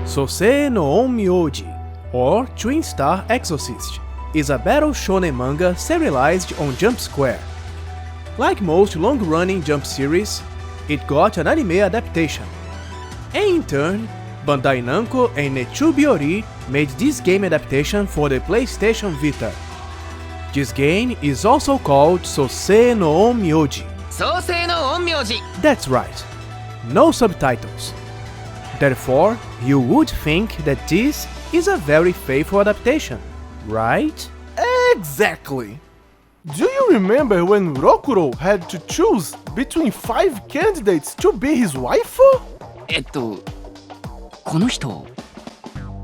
Sousei no Onmyouji, or Twin Star Exorcist, is a battle shonen manga serialized on Jump Square. Like most long-running Jump series, it got an anime adaptation. And in turn, Bandai Namco and Netsubiori made this game adaptation for the PlayStation Vita. This game is also called Sousei no Onmyouji. Sousei no Onmyouji. That's right, no subtitles. Therefore, you would think that this is a very faithful adaptation, right? Exactly! Do you remember when Rokuro had to choose between 5 candidates to be his waifu? この人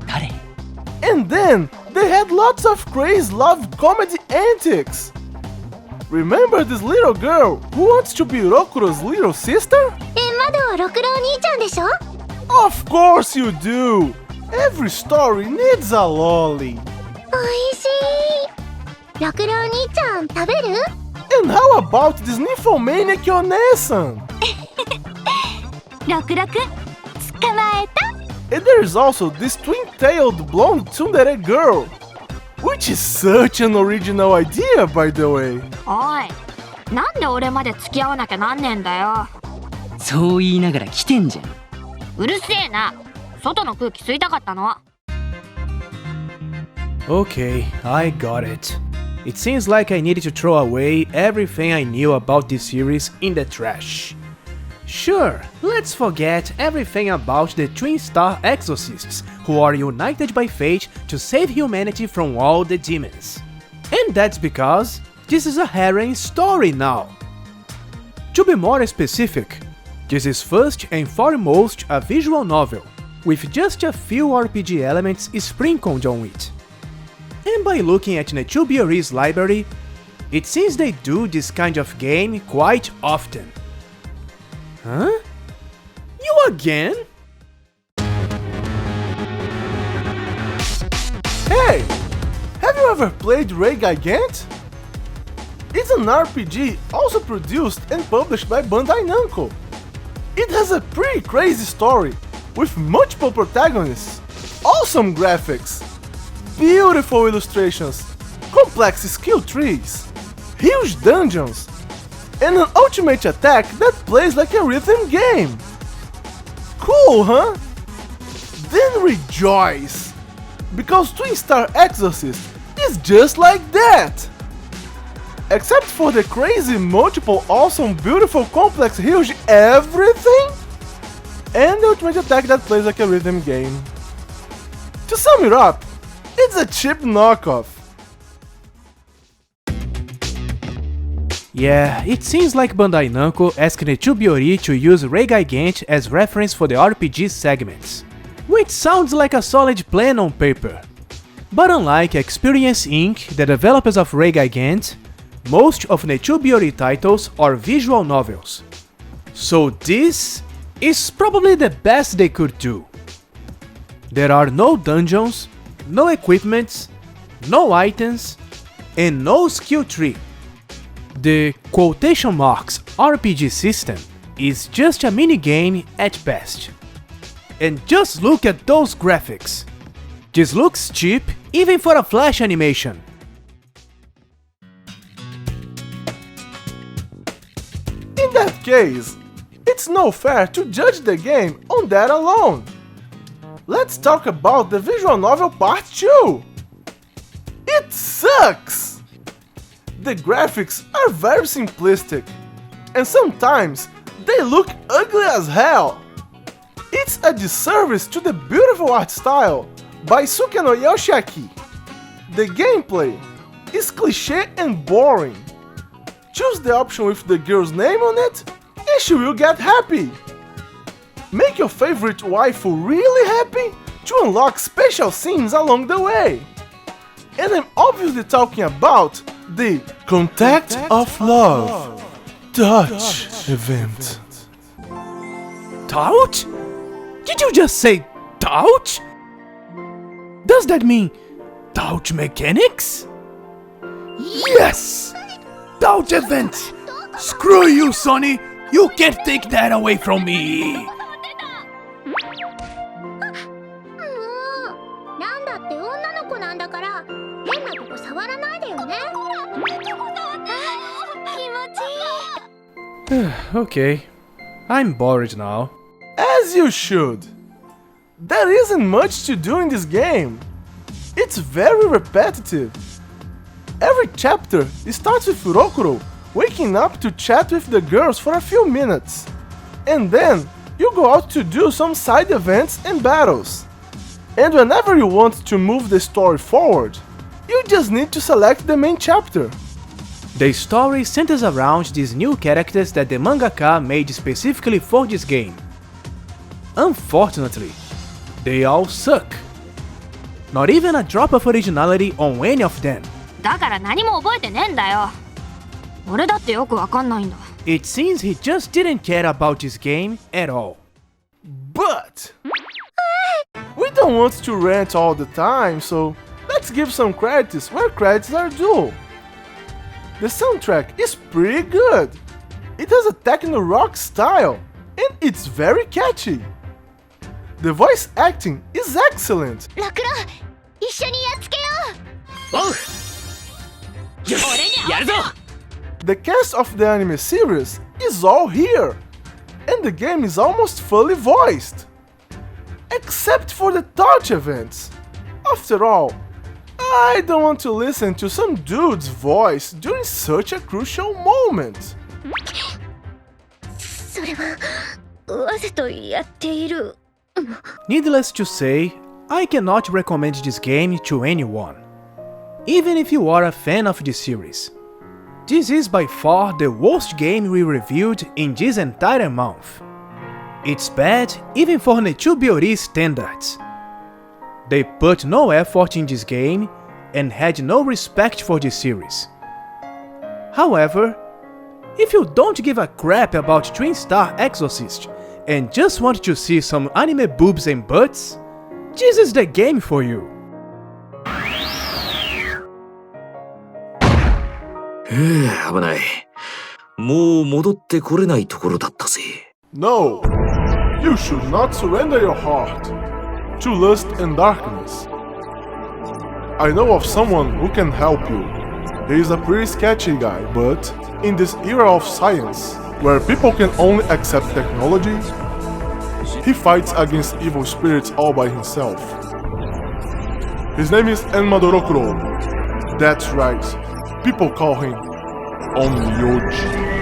誰 And then they had lots of crazy love comedy antics. Remember this little girl who wants to be Rokuro's little sister? まだろくろお兄ちゃんでしょ Of course you do! Every story needs a lolly. おいしいろくろお兄ちゃん食べる And how about this nymphomaniac Yonesan? ろくろくん捕まえた And there's also this twin-tailed blonde tsundere girl, which is such an original idea, by the way. おいなんで俺まで付き合わなきゃなんねんだよそう言いながら来てんじゃんうるせえな外の空気吸いたかったの Okay, I got it. It seems like I needed to throw away everything I knew about this series in the trash. Sure, let's forget everything about the Twin Star Exorcists, who are united by fate to save humanity from all the demons. And that's because this is a harem story now. To be more specific, this is first and foremost a visual novel, with just a few RPG elements sprinkled on it. And by looking at Netsubiori's library, it seems they do this kind of game quite often. Huh? You again? Hey! Have you ever played Reigagant? It's an RPG also produced and published by Bandai Namco. It has a pretty crazy story, with multiple protagonists, awesome graphics, beautiful illustrations, complex skill trees, huge dungeons, and an ultimate attack that plays like a rhythm game. Cool, huh? Then rejoice! Because Twin Star Exorcist is just like that! Except for the crazy, multiple, awesome, beautiful, complex, huge everything, and the ultimate attack that plays like a rhythm game. To sum it up, it's a cheap knockoff. Yeah, it seems like Bandai Namco asked Netsubiori to use Reigagant as reference for the RPG segments, which sounds like a solid plan on paper. But unlike Experience Inc., the developers of Reigagant, most of Netsubiori titles are visual novels. So this is probably the best they could do. There are no dungeons, no equipments, no items, and no skill tree. The quotation marks RPG system is just a minigame at best. And just look at those graphics. This looks cheap even for a flash animation. In that case, it's no fair to judge the game on that alone. Let's talk about the visual novel part 2. It sucks! The graphics are very simplistic, and sometimes they look ugly as hell. It's a disservice to the beautiful art style by Sukeno Yoshiaki. The gameplay is cliché and boring. Choose the option with the girl's name on it, and she will get happy. Make your favorite waifu really happy to unlock special scenes along the way. And I'm obviously talking about the Contact of Love Touch event. Touch? Did you just say touch? Does that mean touch mechanics? Yes! Touch event! Screw you, Sonny! You can't take that away from me! Okay, I'm bored now. As you should. There isn't much to do in this game. It's very repetitive. Every chapter starts with Rokuro waking up to chat with the girls for a few minutes. And then you go out to do some side events and battles. And whenever you want to move the story forward, you just need to select the main chapter. The story centers around these new characters that the mangaka made specifically for this game. Unfortunately, they all suck. Not even a drop of originality on any of them. だから何も覚えてねえんだよ。俺だってよくわかんないんだ。It seems he just didn't care about this game at all. But we don't want to rant all the time, so let's give some credits where credits are due. The soundtrack is pretty good. It has a techno rock style, and it's very catchy. The voice acting is excellent. ラクロ、一緒にやっつけよう。おうよしやるぞ The cast of the anime series is all here, and the game is almost fully voiced. Except for the touch events. After all, I don't want to listen to some dude's voice during such a crucial moment. それはわざとやっている。Needless to say, I cannot recommend this game to anyone, even if you are a fan of the series. This is by far the worst game we reviewed in this entire month. It's bad even for Nechubiori standards. They put no effort in this game and had no respect for the series. However, if you don't give a crap about Twin Star Exorcist and just want to see some anime boobs and butts, this is the game for you. 危ない。もう戻ってこれないところだったぜ。No, you should not surrender your heart to lust and darkness. I know of someone who can help you. He is a pretty sketchy guy, but in this era of science, where people can only accept technology, he fights against evil spirits all by himself. His name is Rokuro. That's right, people call him Onmyouji.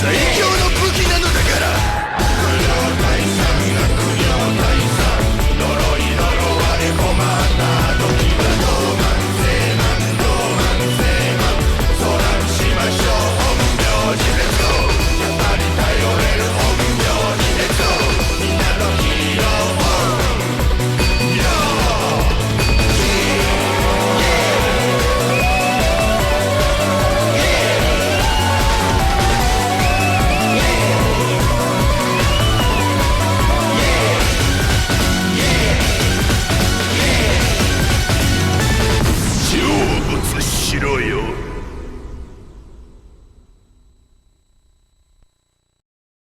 最強の武器なのだから不良大佐不良大佐呪い呪われ困った時はドーマンセーマンドーマンセーマンソランしましょう本名字でそうやっぱり頼れる本名字でそうみんなのヒーロー成仏しろよ